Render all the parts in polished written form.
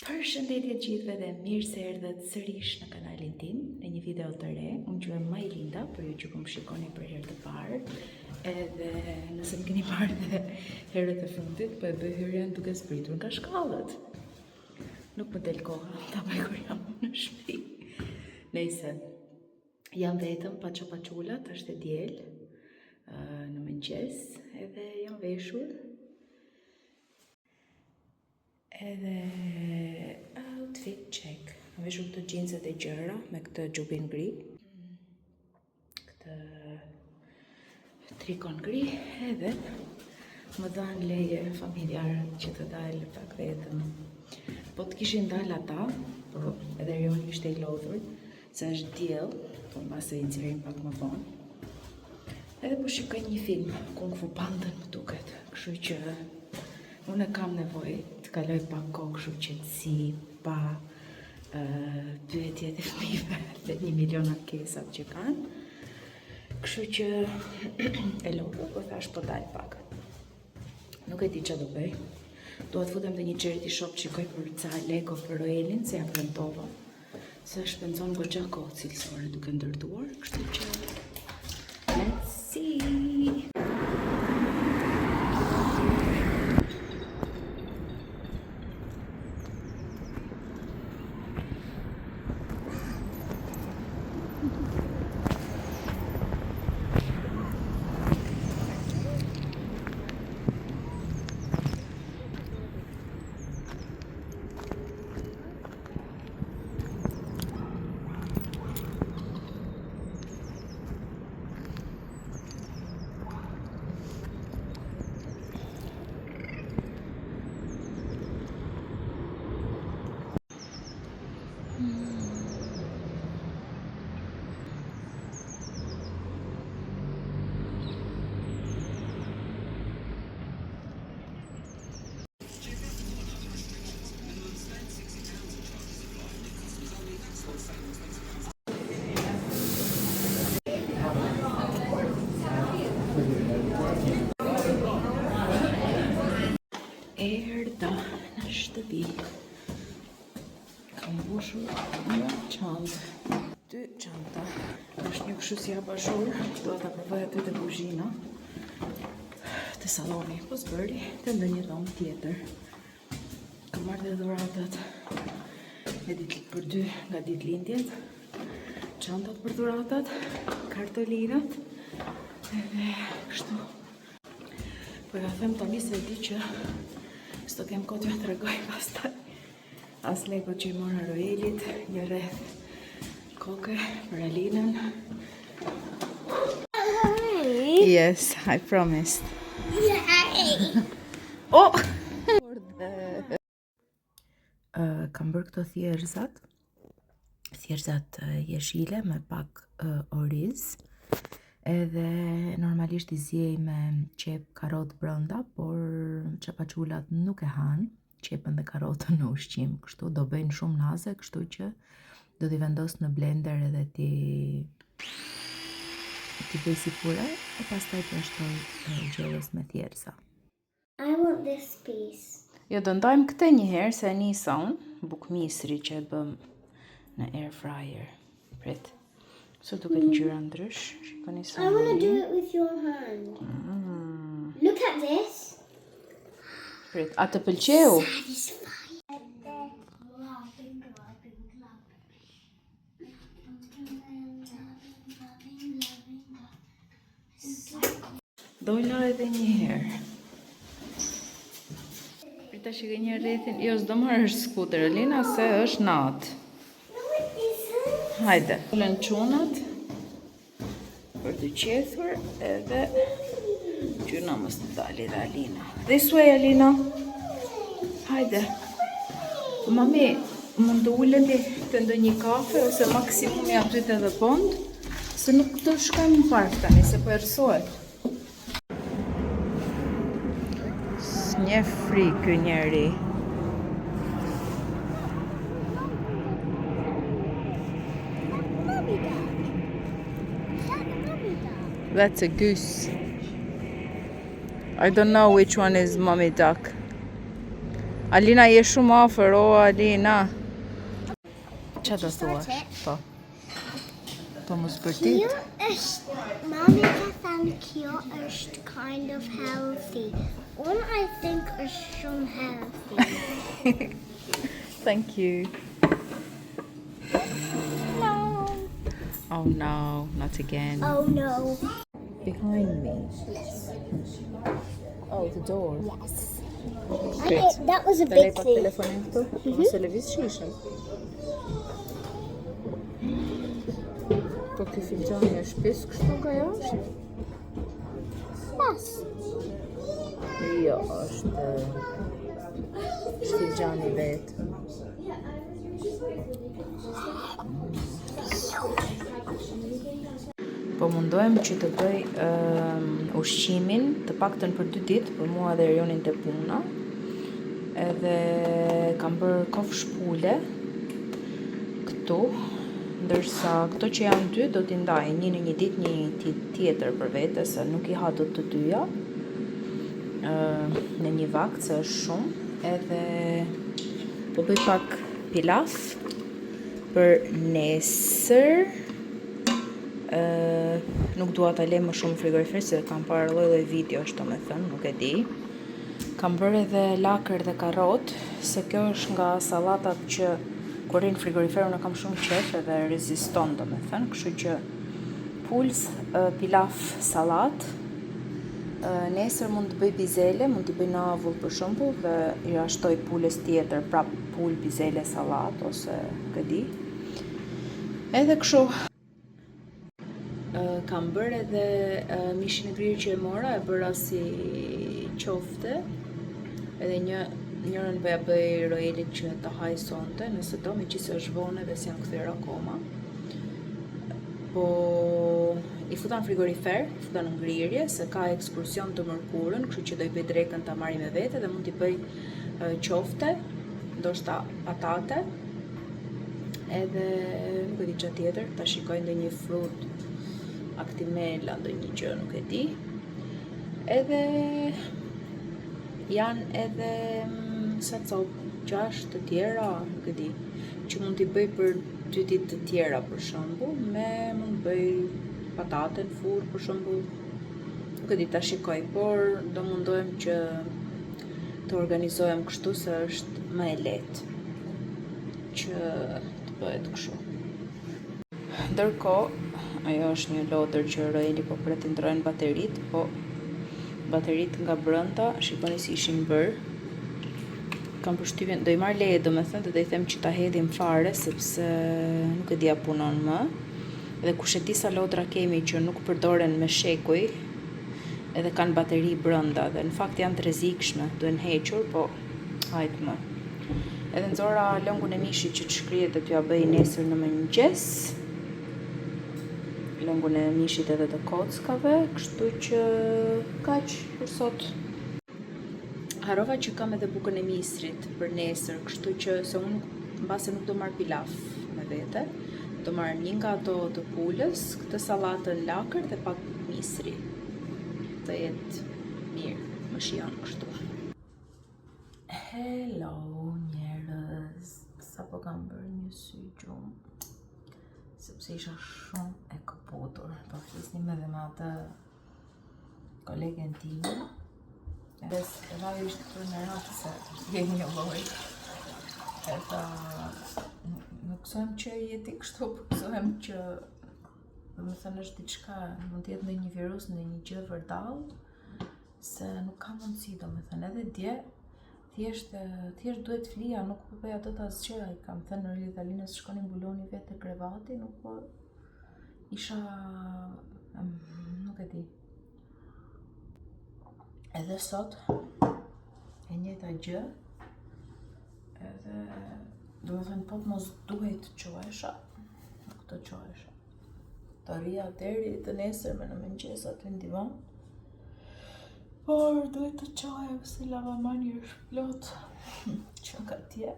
Përshëndetje gjithëve dhe mirë se erdhët sërish në kanalin tim në një video të re. Unë quhem Majlinda, për ju që po më shikoni për herë të parë. Edhe nëse më keni parë dhe herët e fundit, po e bëj hyrjen duke zbritur nga shkallët. Nuk më del koha ta bëj kur jam në shtëpi. Nejse, jam vetëm pa çapaqullat, është e diel në mëngjes, edhe jam veshur. Edhe outfit check. Më veshur këto jeanset e gjëra me këtë xhubin gri, këtë trikon gri, edhe më dhanë leje familjarë që të dalë pak vetëm. Po të kishin dalë ata, po edhe Rioni ishte i lodhur, se është diell, po mbase i nxjerrin pak më vonë. Edhe po shikoj një film, Kung Fu Pandën më duket, kështu që unë kam nevojë të kaloj pak kohë kështu qetësi, pa pyetje të fëmijëve dhe 1 milion ankesat që kanë. Kështu që e lodhur, po thash po dal pak. Nuk e di çfarë do bëj. Dua të futem te një charity shop, shikoj për ca Lego për Roelin, se ja premtova. Se shpenzon goxha kohë cilësore duke ndërtuar, kështu që let's see. Erdha në shtëpi. Kam mbushur një çantë. 2 çanta. Është një kështu si abazhur. Do ta provoj aty te kuzhina. Te salloni, po s'bëri, te ndonjë dhomë tjetër. Kam marrë dhe dhuratat për 2 nga ditëlindjet. Çantat për dhuratat, kartolinat. Edhe kështu. Po ja them tani se di që s'do kem kohë t'ju tregoj pastaj. As Lego që i mora Roelit, një rreth koke për Alinën. Yes, I promised. Oh! Kam bërë këto thjerëzat jeshile me pak oriz. Edhe normalisht i zjej me qep karot brenda, por çapaqullat nuk e han qepën dhe karotën në ushqim, kështu do bëjnë shumë naze, kështu që do t'i vendos në blender edhe t'i bëj si pure, e pastaj t'i ashtoj gjellës me thjerëza. I want this piece. Jo, do ndajmë këtë një herë se e nisa unë, bukmisri që e bëm në air fryer. Prit. So duket ngjyra ndrysh. Shikoni sa. I want to do it with your hand. Look at this. Prit, a të pëlqeu? Dojna edhe një herë. Prita shikoj një rrethin. Jo, s'do marrësh skuter, Elina, se është natë. Hajde, ulen çunat për të qethur edhe gjyna mos të dali dhe Alina. This way, Alina. Hajde. Mami, mund të uleni të ndonjë kafe ose maksimumi aty të edhe pond, se nuk të shkojmë në park tani, se po erësohet. S'njeh frikë ky njeri. That's a goose. I don't know which one is mommy duck. Alina, je shumë afër, o Alina. Qa do thuash? Po. Po mos bërtit? Mommy ka thënë kjo është kind of healthy. Unë I think është shumë healthy. Thank you. No. Oh no, not again. Oh no. Behind me. Oh, the door. Yes. Great. That was a Të lej big pak thing. telefonin këtu? Ose lëviz shishën. Po ky filxhani është pis kështu nga jashtë? Yes. Jo, është filxhani vetë. Po mundohem që të bëj ushqimin të paktën për 2 ditë, për mua dhe Erionin të puna. Edhe kam bërë kofsh pule këtu, ndërsa këto që janë 2 do t'i ndaj, një në një ditë, një tjetër për vete, se nuk i ha do të dyja në një vakt, se është shumë. Edhe po bëj pak pilaf për nesër. Nuk dua ta lej më shumë frigorifer, se kam parë lloj videosh, domethënë, nuk e di. Kam bërë edhe lakër dhe karrot, se kjo është nga sallatat që kur rinë frigorifer unë kam shumë qef edhe reziston, domethënë, kështu që pulës, pilaf, sallat. Nesër mund të bëj bizele, mund t'i bëj në avull për shembull dhe i ashtoj pulës tjetër, prap pulë, bizele, sallat ose nuk e di. Edhe kështu. Kam bërë edhe mishin e grirë që e mora, e bëra si qofte, edhe njërën bëj rojelit që të haj sonte, nëse do, me qisë është vone dhe si janë këthyra akoma. Po i futa në frigorifer, i futa në ngrirje, se ka ekskursion të mërkurën, kështu që do i bëj drekën të marri me vete dhe mund t'i bëj qofte, ndoshta patate, edhe nuk e di që tjetër, ta shikoj ndë një frut, aktimela, ndonjë gjë, nuk e di. Edhe janë edhe sa cop 6 të tjera, nuk e di, që mund t'i bëj për 2 ditë të tjera për shembull, mund bëj patate në furrë për shembull. Nuk e di, ta shikoj, por do mundohem që të organizohem kështu, se është më e lehtë që të bëhet kështu. Ndërkohë, ajo është një lodër që Roeli po pretendojnë baterit, po baterit nga brenda, shikoni si ishin bërë. Kam përshtypjen, do i marr leje domethënë, do i them që ta hedhim fare, sepse nuk e dia punon më. Edhe kush e di sa lodra kemi që nuk përdoren me shekuj, edhe kanë bateri brenda, dhe në fakt janë të rrezikshme, duhen hequr, po hajt më. Edhe nxora lëngun e mishit që të shkrihet dhe t'ja bëj nesër në mëngjes. Lëngun e mishit edhe të kockave, kështu që kaq për sot. Harova që kam edhe bukën e misrit për nesër, kështu që se unë mbase nuk do marr pilaf me vete, do marr një nga ato të pulës, këtë sallatën lakër dhe pak misri. Të jetë mirë, më shijon kështu. Hello njerëz, sapo kam bërë një sy gjumë, sepse isha shumë e këputur, po flisnim edhe me atë kolegen time. Edhe rrallë ishte këtu në ratë se je një loj. E tha, nuk kësojmë që jeti kështu, po kësojmë që do më thënë është diçka, mund t'jetë në një virus, në një gjë vërdall, se nuk ka mundësi, do më thënë edhe dje, thjesht duhet flija, nuk po bëja dot asgjë. I kam thënë Norili dhe Alinës shkoni mbuloni vetë te krevati, nuk po isha nuk e di. Edhe sot e njëjta gjë. Edhe do të thënë po mos duhet të qohesha, nuk të qohesha. Të rria deri të nesërme në mëngjes aty në divan. Por duhet të qohem se lavamani është plot që nga tje.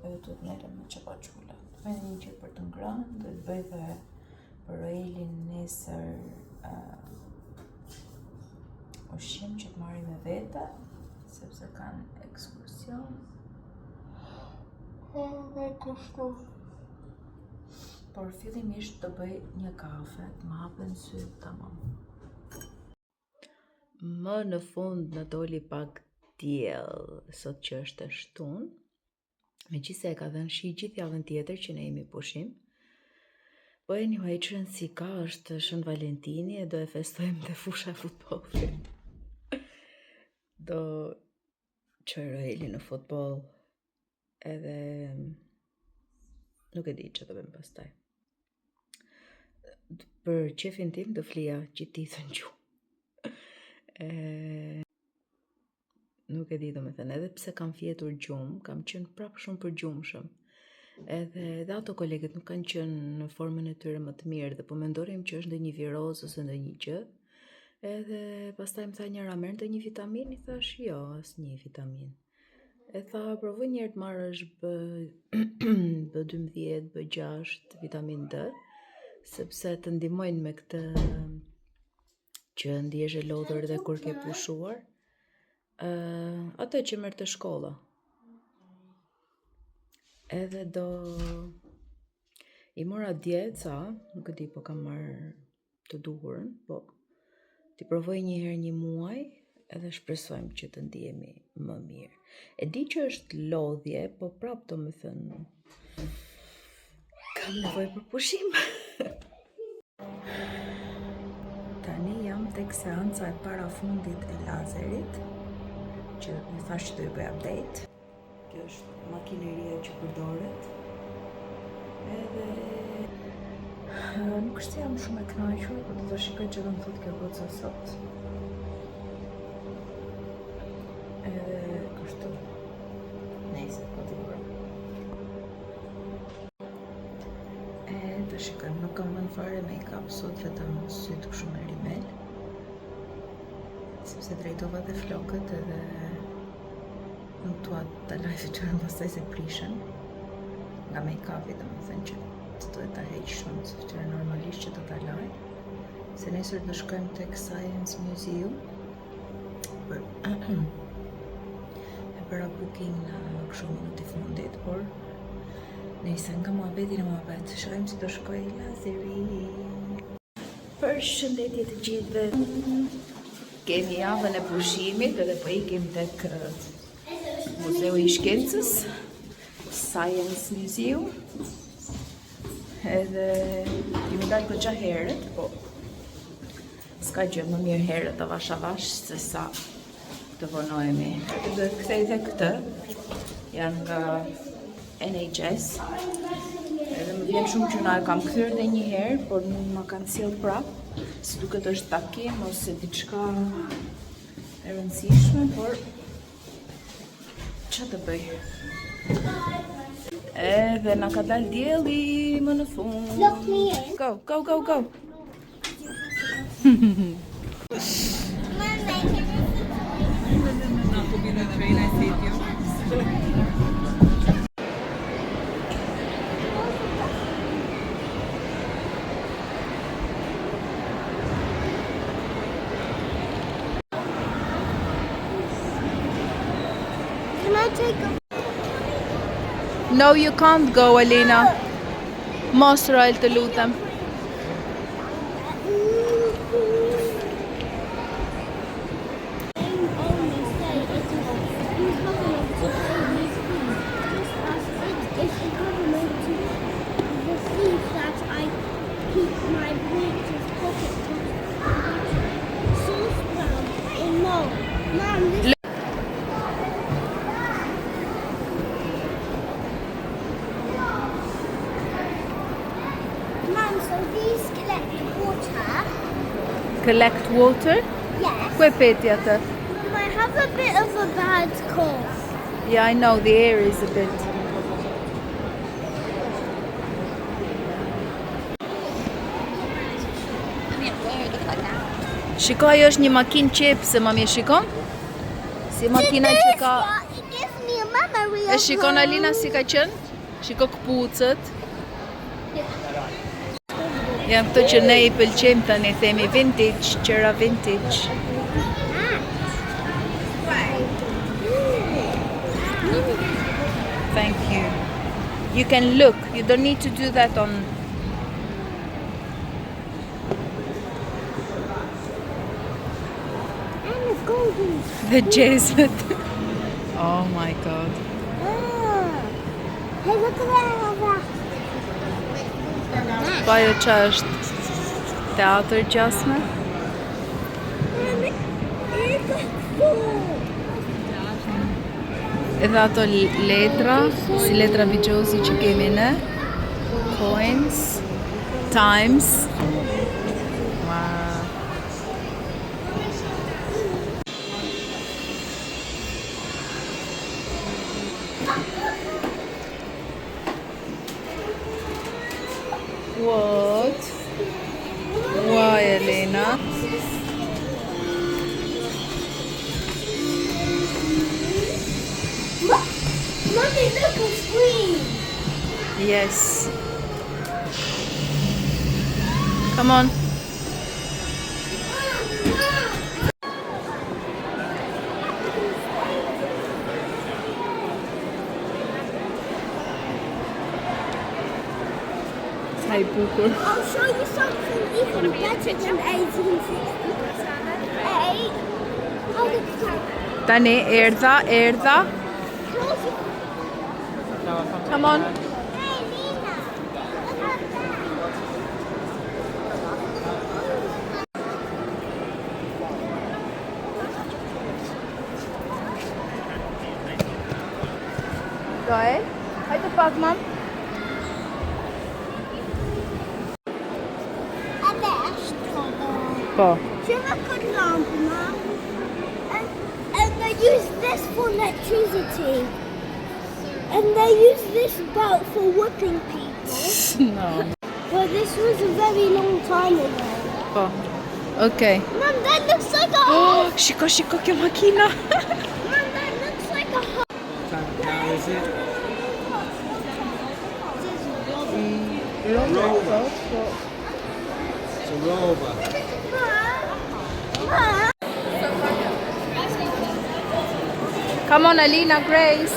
Edhe duhet merrem me çapa çula. Bëj një gjë për të ngrënë, duhet bëj dhe për Roelin nesër ushqim që të marri me vete, sepse kanë ekskursion. Por fillimisht të bëj një kafe, të më hapen syt tamam. Më në fund në doli pak diell, sot që është e shtunë, megjithëse e ka dhënë shi gjithë javën tjetër që ne jemi pushim. Po anyway, që rënë si ka, është Shën Valentini e do e festojmë të fusha e futbollit. Do qërë Eli në futbol edhe nuk e di që të bëjmë pastaj. Për qefin tim do flija gjithë ditën gjuhë. Nuk e di do me thënë, edhe pse kam fjetur gjumë, kam qenë prapë shumë për gjumëshëm. Edhe ato kolegët nuk kanë qenë në formën e tyre më të mirë dhe po mendorim që është ndonjë viroz ose ndonjë gjë. Edhe pastaj më tha njëra merr ndonjë vitamin, i thash jo, asnjë vitamin. E tha provoj një herë të marrësh B12, B6, vitamin D, sepse të ndihmojnë me këtë që ndihesh e lodhur dhe kur ke pushuar. Ato që merr të shkolla. Edhe do i mora djeca, nuk e di po kam marrë të duhurën, po ti provoj një herë një muaj edhe shpresojmë që të ndihemi më mirë. E di që është lodhje, po prapë do me thënë kam nevojë për pushim. Tani jam tek seanca e parafundit e lazerit, që më thash që do i bëj update. Kjo është makineria që përdoret. Edhe nuk është jam shumë e kënaqur, por do të shikoj që do më thotë kjo goca sot. Edhe kështu. Nejse, po t'i bërë. Do shikojmë, nuk kam vënë fare make-up sot, vetëm syt kështu me rimel. Sepse drejtova dhe flokët edhe nuk tua të laj fytyrën pastaj se prishen. Nga make-upi do më thënë që të duhet ta heq shumë se fytyra normalisht që do ta laj. Se nesër do shkojmë tek Science Museum. E bëra booking në kështu minuti fundit, por nejse nga muhabeti në muhabet. Shohim si do shkoj lazeri. Përshëndetje të gjithëve. Kemi javën e pushimit edhe po ikim tek Muzeu i Shkencës, Science Museum. Edhe kemi dalë goxha herët, po s'ka gjë më mirë herët avash se sa të vonohemi. Do të kthej dhe këtë, janë nga NHS. Edhe më vjen shumë që na e kam kthyer edhe një herë, por nuk ma kanë sjell prapë, si duket është takim ose diçka e rëndësishme, por ç'a të bëj? Edhe na ka dalë dielli më në fund. Lock me in. Go, go, go, go. Can I take a No, you can't go, Alina. Mos Royal, të lutem. Mom, so these collect water. Collect water? Yes. Ku e peti atë? I have a bit of a bad cough. Yeah, I know, the air is a bit. Shiko, ajo është një makinë qepse, mami, e shikon? Si makina që ka... It gives me a memory E of shikon home. Alina si ka qenë? Shiko këpucët. Janë këto që ne i pëlqejmë tani, themi vintage, qëra vintage. thank you. You can look. You don't need to do that on... And it's golden. The Jesuit. Oh my god. Ah. Hey, look at that. Bajo që është teatr gjasme. Edhe ato letra, si letra vigjozi që kemi ne. Coins. Times. Wow. What? Why, Elena? Mommy, look, a screen. Yes. Come on. Hi, bukur. I'll show you something even better than 1860. Hey, how did Tani, erdha. close it? Come on. Hey, Lina, look at that. Joel, hajde pak, mam. En det är strålar. Po. Should I put lamporna? And they use this for electricity. And they use this belt for whipping people. No. Well, this was a very long time ago. Po. Okay. Mom, that looks like a Oh, hole. shiko kjo makina. Mom, that looks like a hole. Now is it? It's a rover. Mom. Come on, Alina, Grace.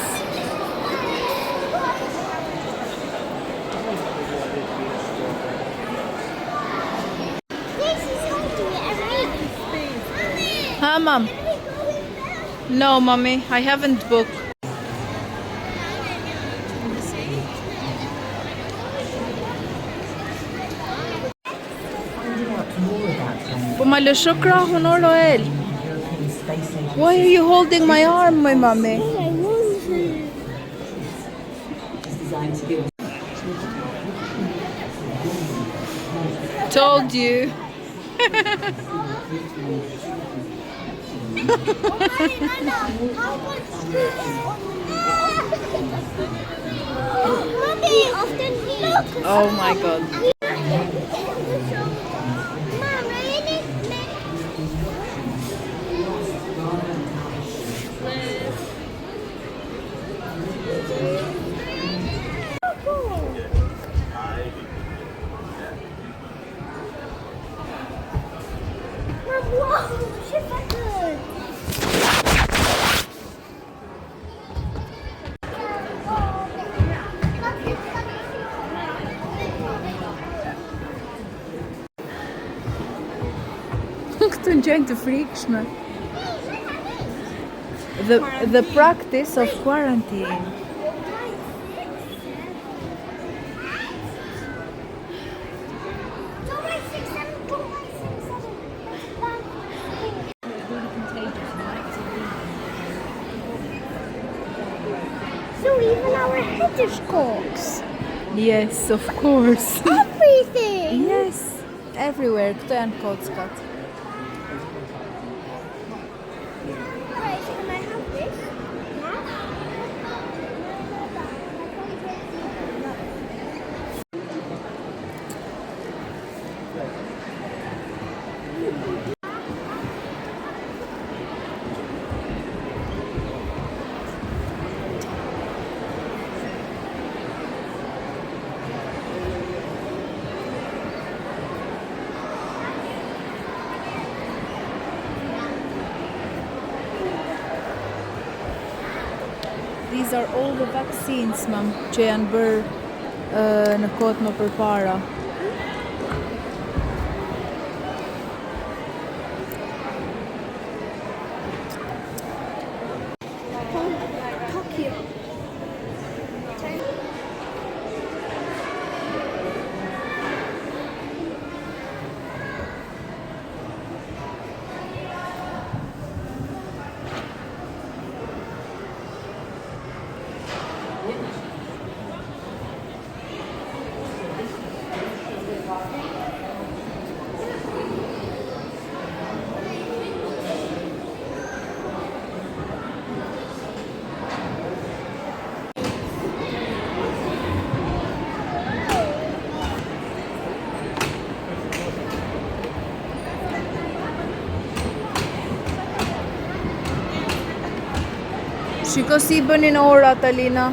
This is holding it and reading. Huh, Mom? Can we go in there? No, Mommy, I haven't booked. Po ma lësho krahun o Roel. Why are you holding my arm, my mommy? I want to. Told you. Mommy, often look. Oh my god. Mom, really? Mom, whoa, shit, that's good. Këtu në gjojnë të frikshme. The practice of quarantine. So even our headers corks. Yes, of course. Everything. Yes, everywhere. Këto janë kockat. Wait, can I have this? these are all the vaccines, mam, që janë bërë në kohët më përpara. Tokyo. Shiko si bënin orat, Alina.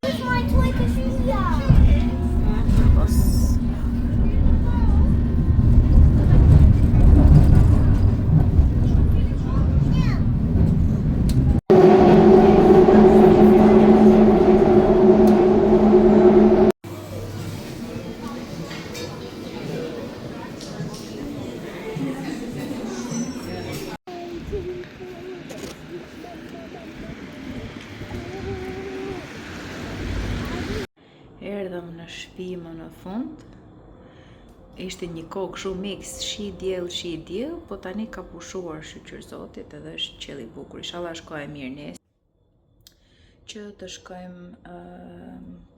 Here's my toy Kazuya. Erdhëm në shtëpi më në fund. Ishte një kohë kështu mix shi diell, po tani ka pushuar shqyr zotit edhe është qell i bukur. Inshallah shkoj e mirë nesër. Që të shkojmë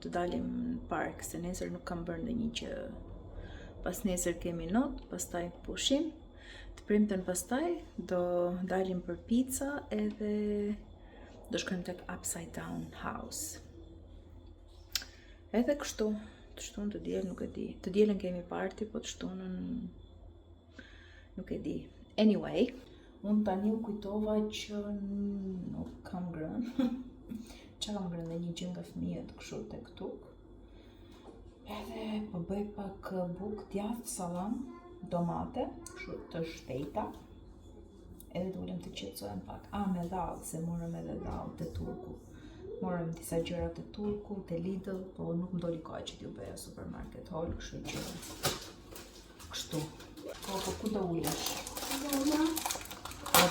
të dalim në park, se nesër nuk kam bërë ndonjë që. Pas nesër kemi not, pastaj pushim. Të premten pastaj do dalim për pica edhe do shkojmë tek Upside Down House. Edhe kështu, të shtunë të diel nuk e di. Të dielën kemi party, po të shtunën nuk e di. Anyway, unë tani u kujtova që nuk kam ngrënë. Qa kam ngrënë dhe një gjë nga fëmijët kështu tek tuk. Edhe po bëj pak buk djath, salam, domate, kështu të shpejta. Edhe të ulem të qetësohem pak. Me dhallë, se morëm edhe dhallë të turku. Morëm disa gjëra të turku, të Lidl, po nuk më doli koha që t'ju bëja supermarket haul, kështu që kështu. Po ku do ulesh? Mama,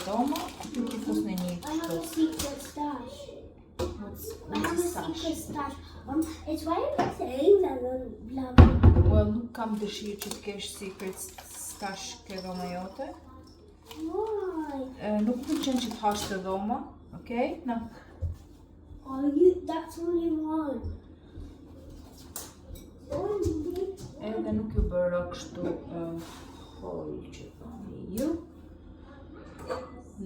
Doma, ty ti fus në një I have a kështu. secret stash. What's I have a stash? secret stash. It's right in the thing that blah. Well, nuk kam dëshirë që të kesh secret stash ke dhoma jote. Why? Nuk më qenë që të hash të dhoma, okay? Na. That's only one. Edhe nuk ju bëra kështu haul që thoni ju.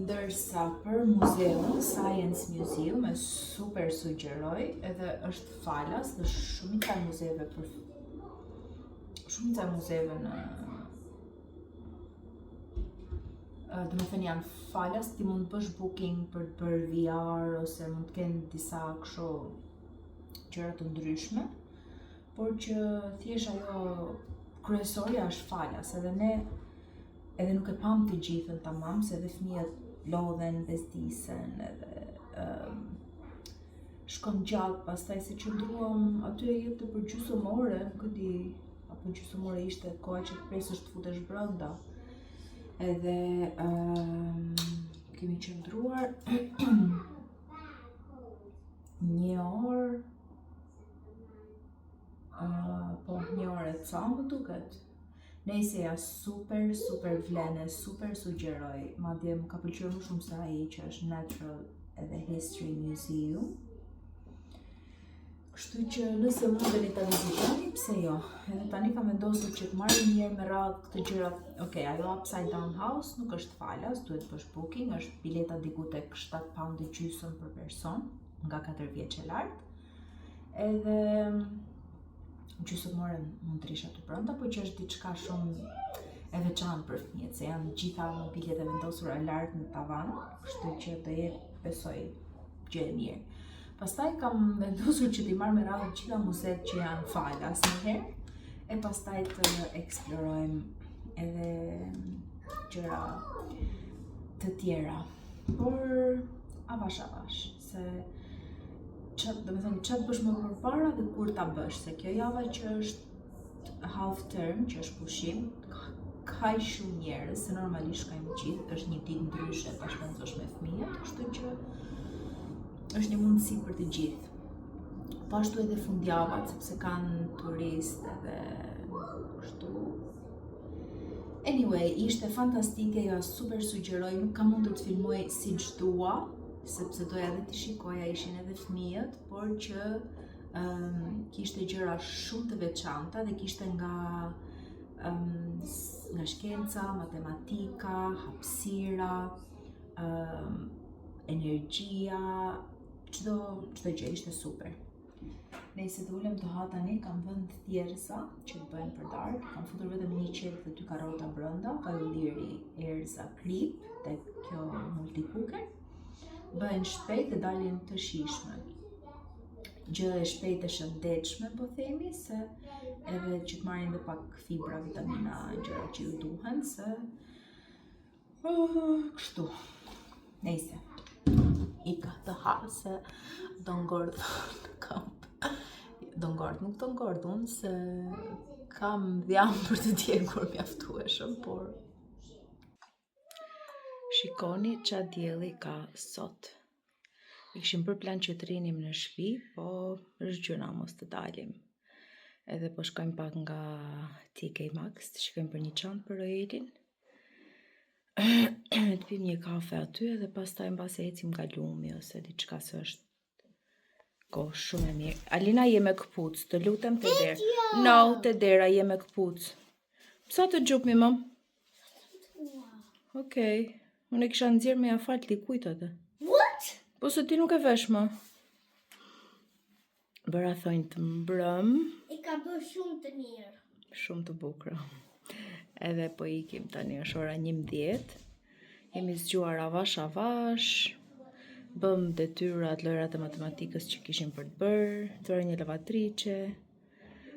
Ndërsa për muzeun, Science Museum, e super sugjeroj, edhe është falas dhe shumica e muzeve në do me thënë janë falas, ti mund të bësh booking për të bërë VR ose mund të kenë disa kështu gjëra të ndryshme, por që thjesht ajo kryesorja është falas, edhe nuk e pam të gjithën tamam, se edhe fëmijët lodhen, bezdisen, edhe shkon gjatë, pastaj se qëndruam aty e jepte për gjysmë ore, nuk e di, apo gjysmë ore ishte koha që të presësh të futesh brenda. Edhe kemi qëndruar një orë, po një orë e ca më duket. Nejse ja super vlene, super sugjeroj, madje më ka pëlqyer më shumë se ai që është Natural edhe History Museum. Kështu që nëse mundeni ta vizitoni, pse jo? Edhe tani kam vendosur që të marrim një herë me radhë këtë gjërat. Okej, ajo Upside Down House nuk është falas, duhet bësh booking, është bileta diku tek 7 pound gjysmë për person, nga 4 vjeç e lartë. Edhe gjysmore mund të rish aty brenda, por që është diçka shumë e veçantë për fëmijët, se janë gjitha mobiljet e vendosura lart në tavan, kështu që do jetë besoj gjë e mirë. Pastaj kam vendosur që t'i marr me radhë gjitha muzeet që janë falas njëherë, e pastaj të eksplorojmë edhe gjëra të tjera, por avash, se do me thënë çfarë bësh më përpara dhe kur ta bësh, se kjo java që është half term, që është pushim, ka shumë njerëz, se normalisht shkojmë gjithë, është një ditë ndryshe ta shpenzosh me fëmijët, kështu që është një mundësi për të gjithë. Po ashtu edhe fundjavat, sepse kanë turistë edhe kështu. Anyway, ishte fantastike, ja super sugjeroj, nuk kam mundur të filmoj siç dua, sepse doja edhe të shikoja, ishin edhe fëmijët, por që kishte gjëra shumë të veçanta dhe kishte nga shkenca, matematika, hapësira, energjia, çdo gjë ishte super. Nëse të ulem të ha tani, kam vënë thjerza që të bëjnë për darkë, kam futur vetëm një qelë dhe 2 karrota brenda, pajulliri erza krip, dhe kjo multicooker. Bëhen shpejt dhe dalin të shijshme. Gjë e shpejt e shëndetshme, po themi, se edhe që të marrin dhe pak fibra, vitamina, gjëra që ju duhen, se kështu. Nejse, ika të ha, se do ngordhun kam. Nuk do ngordhun, se kam dhjam për të djegur mjaftueshëm, por shikoni qa dielli ka sot. Ishim për plan që të rinim në shtëpi, po është gjëna mos të dalim. Edhe po shkojmë pak nga TK Maxx, të shkojmë për një çantë për Roelin. Të pim një kafe aty edhe pastaj mbasi ecim nga lumi ose diçka, se është kohë shumë e mirë. Alina, je me këpucë, të lutem të derë. No, të dera je me këpucë. Sa të gjupmi, mam? Okej. Unë e kisha nxjerr me ja fal ti kujt atë. What? Po se ti nuk e vesh më. Bëra thonjë të mbrëm. I ka bërë shumë të mirë. Shumë të bukra. Edhe po ikim tani, është ora 11. Jemi zgjuar avash. Bëm detyrat, lojrat e matematikës që kishim për të bërë. Thora një lavatrice.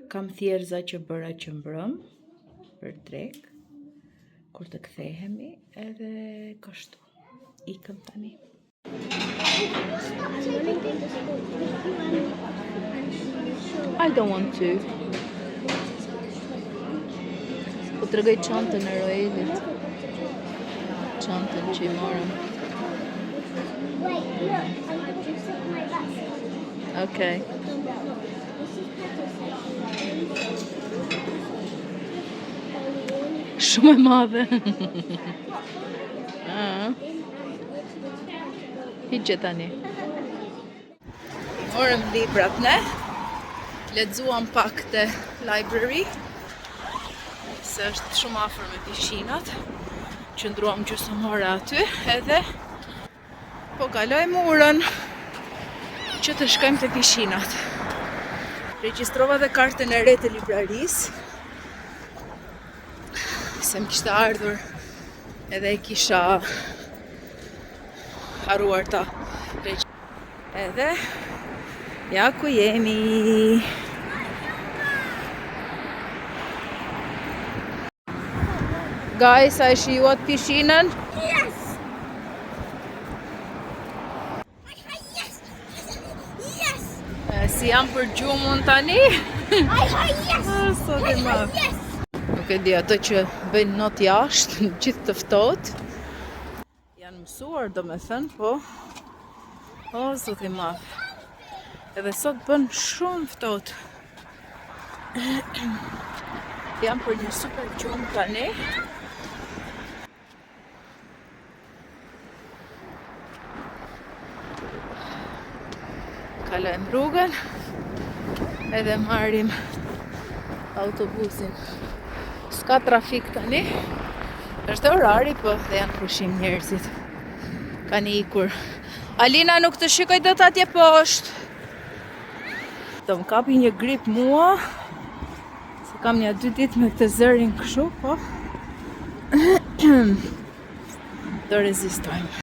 Kam thjerza që bëra që mbrëm për treg. Kur të kthehemi, edhe kështu. Ikëm tani. I don't want to. Po të regoj çantën e Roelit. Çantën që I morëm. Wait, look, I'm going to set my back. Okay. Shumë e madhe. Hiqe tani. Morëm librat ne. Lexuam pak te library. Se është shumë afër me pishinat. Qëndruam gjysmore aty edhe po kalojmë urën që të shkojmë te pishinat. Regjistrova dhe kartën e re të librarisë. Se më kishte ardhur edhe e kisha haruar ta edhe ja ku jemi. Guys, a e shijuat pishinën? Yes! Yes! Si jam për gjumën tani? Yes! Sot e madh. Yes! Nuk e di, ato që bëjnë not jashtë, gjithë të ftohtë. Janë mësuar, do me thënë, po. O, sot i madh. Edhe sot bën shumë ftohtë. Jam për një super gjumë tani. Kalojmë rrugën. Edhe marrim autobusin. Ska trafik tani. Është orari, po dhe janë pushim njerëzit. Kanë ikur. Alina, nuk të shikoj dot atje poshtë. Do më kapi një grip mua. Kam një 2 ditë me këtë zërin kështu, po do rezistojmë.